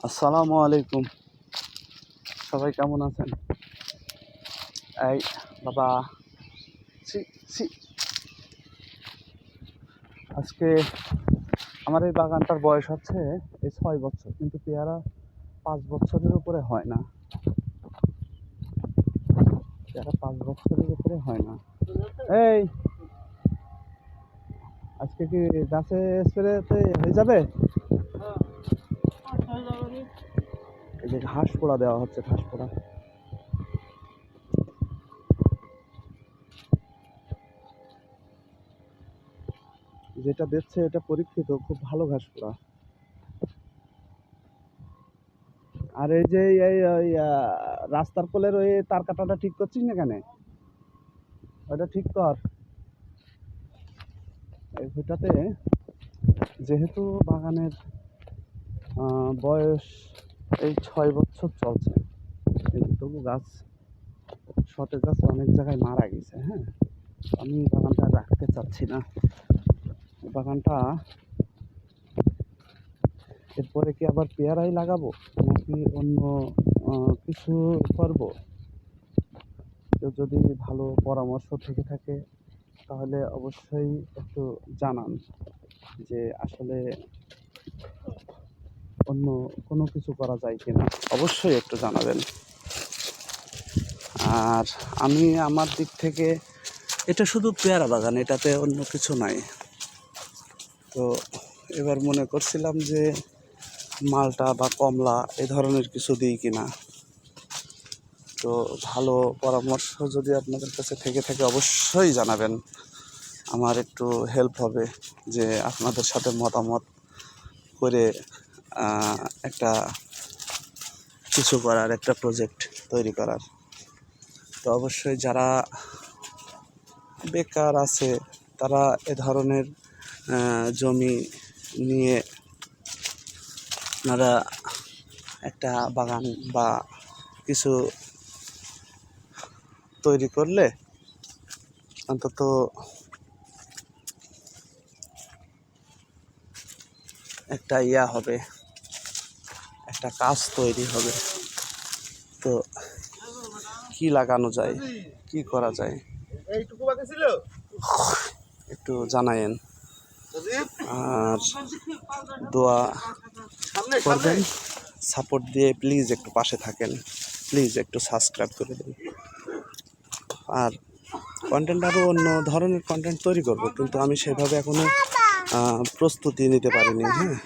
আসসালামু আলাইকুম। সবাই কেমন আছেন? এই বাবা, ছি ছি, আজকে আমার এই বাগানটার বয়স হচ্ছে এই 6 বছর, কিন্তু পেয়ারা 5 বছরের উপরে হয় না। পেয়ারা 5 বছরের উপরে হয় না। এই আজকে কি গাছে স্প্রেতে হয়ে যাবে? এই যে ঘাস পোড়া দেওয়া হচ্ছে, ঘাস পোড়া। যেটা দিচ্ছে এটা পরীক্ষিত, খুব ভালো ঘাস পোড়া। আর এই যে ওই রাস্তার কোলের ওই তার কাটাটা ঠিক করছিস না কেন? ওটা ঠিক কর। এই ভুটাতে যেহেতু বাগানের বয়স এই 6 বছর চলছে, এই তবু গাছ সতেজ আছে, অনেক জায়গায় মারা গেছে। হ্যাঁ, আমি বাগানটা রাখতে চাচ্ছি না। বাগানটা এরপরে কি আবার পেয়ারাই লাগাবো নাকি অন্য কিছু করব? কেউ যদি ভালো পরামর্শ থেকে থাকে তাহলে অবশ্যই একটু জানান যে আসলে অন্য কোনো কিছু করা যায় কিনা, অবশ্যই একটু জানাবেন। আর আমি আমার দিক থেকে এটা শুধু পেয়ারা বাগান, এটাতে অন্য কিছু নাই। তো এবার মনে করছিলাম যে মালটা বা কমলা এ ধরনের কিছু দিই কিনা। তো ভালো পরামর্শ যদি আপনাদের কাছে থেকে থাকে অবশ্যই জানাবেন, আমার একটু হেল্প হবে যে আপনাদের সাথে মতামত করে একটা কিছু করার, একটা প্রজেক্ট তৈরি করার। তো অবশ্যই যারা বেকার আছে তারা এ ধরনের জমি নিয়ে আপনারা একটা বাগান বা কিছু তৈরি করলে অন্তত একটা ইয়া হবে, একটা কাজ তৈরি হবে। তো কি লাগানো যায়, কি করা যায় একটু জানায়েন। আর দোয়া করবেন, সাপোর্ট দিয়ে প্লিজ একটু পাশে থাকেন, প্লিজ একটু সাবস্ক্রাইব করে দিন। আর কন্টেন্ট আরও অন্য ধরনের কন্টেন্ট তৈরি করব, কিন্তু আমি সেভাবে এখনও প্রস্তুতি নিতে পারিনি। হ্যাঁ।